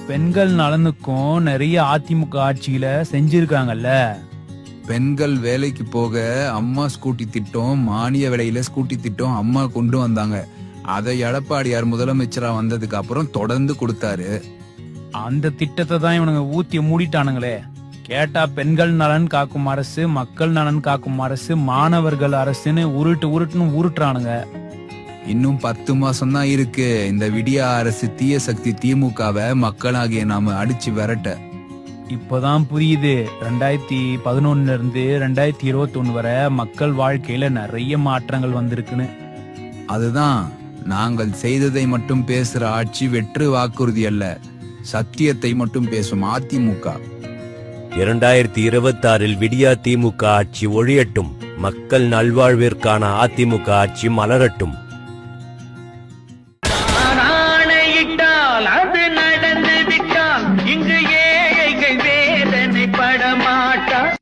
பெண்கள் நலனுக்கும் நிறைய அதிமுக ஆட்சியில செஞ்சிருக்காங்கல்ல. பெண்கள் வேலைக்கு போக அம்மா ஸ்கூட்டி திட்டம், மானிய விலையில ஸ்கூட்டி திட்டம் அம்மா கொண்டு வந்தாங்க. அதை எடப்பாடியார் முதலமைச்சரா வந்ததுக்கு அப்புறம் தொடர்ந்து கொடுத்தாரு. அந்த திட்டத்தை தான் இவனுங்க ஊத்தி மூடிட்டானுங்களே. கேட்டா பெண்கள் நலன் காக்கும் அரசு, மக்கள் நலன் காக்கும் அரசு, மாணவர்கள் அரசுன்னு உருட்டுன்னு உருட்டுறானுங்க. இன்னும் 10 மாசம் தான் இருக்கு இந்த விடியா அரசு தீய சக்தி திமுகவை மக்களாகிய நாம அடிச்சு விரட்ட. இப்பதான் புரியுது 2011 இருந்து 2021 வரை மக்கள் வாழ்க்கையில நிறைய மாற்றங்கள் வந்திருக்குன்னு. அதுதான், நாங்கள் செய்ததை மட்டும் பேசுற ஆட்சி வெற்று வாக்குறுதி அல்ல, சத்தியத்தை மட்டும் பேசும் அதிமுக. 2026 விடியா திமுக ஆட்சி ஒழியட்டும், மக்கள் நல்வாழ்விற்கான அதிமுக ஆட்சி மலரட்டும்.